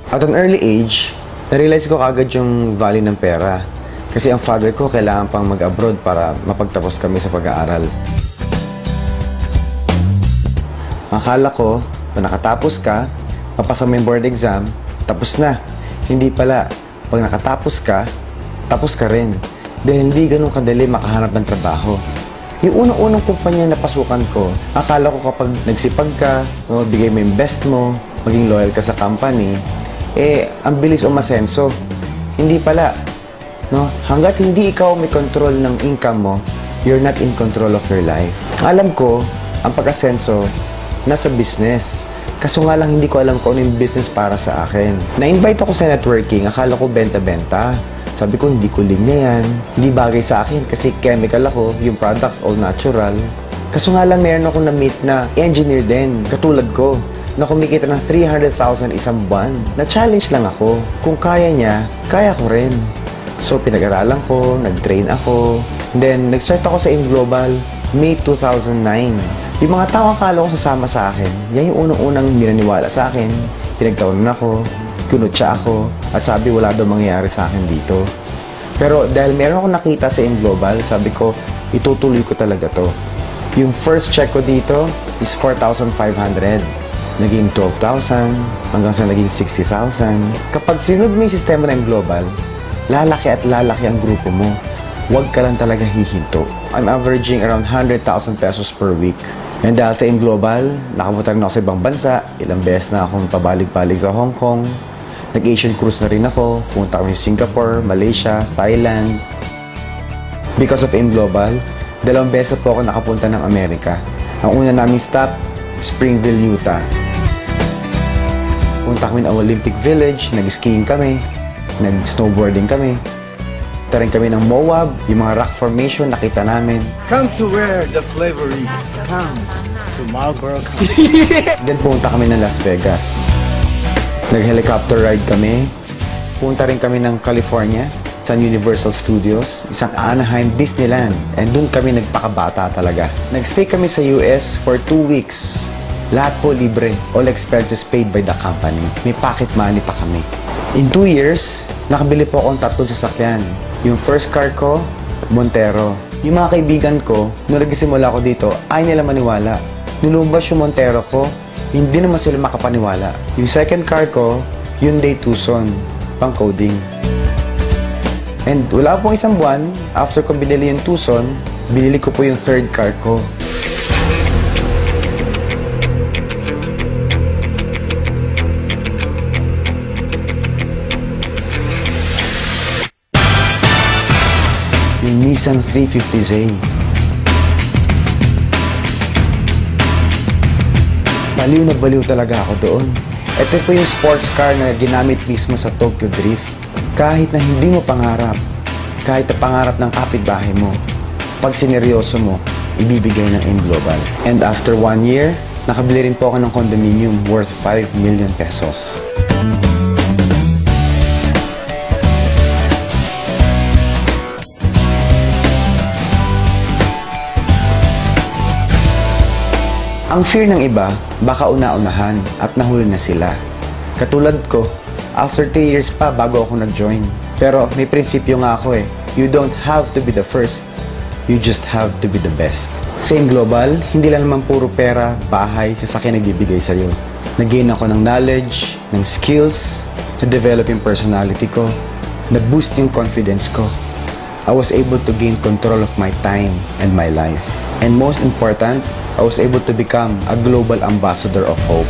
At an early age, na-realize ko kagad yung value ng pera. Kasi ang father ko kailangan pang mag-abroad para mapagtapos kami sa pag-aaral. Akala ko, kung nakatapos ka, papasa mo yung board exam, tapos na. Hindi pala. Pag nakatapos ka, tapos ka rin. Dahil hindi ganun kadali makahanap ng trabaho. Yung unang-unang kumpanya na pasukan ko, akala ko kapag nagsipag ka, bigay mo yung best mo, maging loyal ka sa company, ang bilis umasenso. Hindi pala. No? Hanggat hindi ikaw may control ng income mo, you're not in control of your life. Alam ko, ang pag-asenso, nasa business. Kaso nga lang hindi ko alam kung ano yung business para sa akin. Na-invite ako sa networking, akala ko benta-benta. Sabi ko, hindi ko linya yan. Hindi bagay sa akin kasi chemical ako, yung products all natural. Kaso nga lang meron ako na-meet na engineer din, katulad ko, na kumikita ng 300,000 isang buwan. Na-challenge lang ako. Kung kaya niya, kaya ko rin. So, pinag-aralan ko, nag-train ako. And then, nag-start ako sa InGlobal, May 2009. Yung mga tao akala ko sasama sa akin, yan yung unang-unang minaniwala sa akin. Pinagtawanan ako, kunutsa ako, at sabi wala daw mangyayari sa akin dito. Pero dahil meron akong nakita sa InGlobal, sabi ko, itutuloy ko talaga to. Yung first check ko dito is 4,500. Naging 12,000, hanggang sa naging 60,000. Kapag sinunod mo yung sistema ng InGlobal, lalaki at lalaki ang grupo mo. Huwag ka lang talaga hihinto. I'm averaging around 100,000 pesos per week. And dahil sa InGlobal, nakapunta rin ako sa ibang bansa. Ilang beses na akong pabalik-balik sa Hong Kong. Nag-Asian cruise na rin ako. Pumunta kami sa Singapore, Malaysia, Thailand. Because of InGlobal, 2 beses po ako nakapunta ng Amerika. Ang una naming stop, Springville, Utah. Punta kami ng Olympic Village, nag-skiing kami, nag-snowboarding kami. Punta rin kami ng Moab, yung mga rock formation nakita namin. Come to where the flavor is. Come to Marlboro County. Then punta kami ng Las Vegas. Nag-helicopter ride kami. Punta rin kami ng California, sa Universal Studios, isang Anaheim Disneyland. And doon kami nagpakabata talaga. Nag-stay kami sa US for 2 weeks. Lahat po libre. All expenses paid by the company. May pocket money pa kami. In 2 years, nakabili po akong 3 sasakyan. Yung first car ko, Montero. Yung mga kaibigan ko, nung nagsimula ko dito, ay nila maniwala. Nulubas yung Montero ko, hindi naman sila makapaniwala. Yung second car ko, Hyundai Tucson, pang coding. And wala pong isang buwan, after ko binili yung Tucson, binili ko po yung third car ko. Yung Nissan 350Z. Baliw na baliw talaga ako doon. Ito po yung sports car na ginamit mismo sa Tokyo Drift. Kahit na hindi mo pangarap, kahit na pangarap ng kapitbahay mo, pag sineryoso mo, ibibigay ng InGlobal. And after 1 year, nakabili rin po ako ng condominium worth 5 million pesos. Ang fear ng iba, baka una-unahan at nahuli na sila. Katulad ko, after 3 years pa bago ako nag-join. Pero may prinsipyo nga ako eh. You don't have to be the first. You just have to be the best. Sa InGlobal, hindi lang naman puro pera, bahay, sasakyan nagbibigay sa'yo. Nag-gain ako ng knowledge, ng skills, na-develop yung personality ko, na-boost yung confidence ko. I was able to gain control of my time and my life. And most important, I was able to become a global ambassador of hope.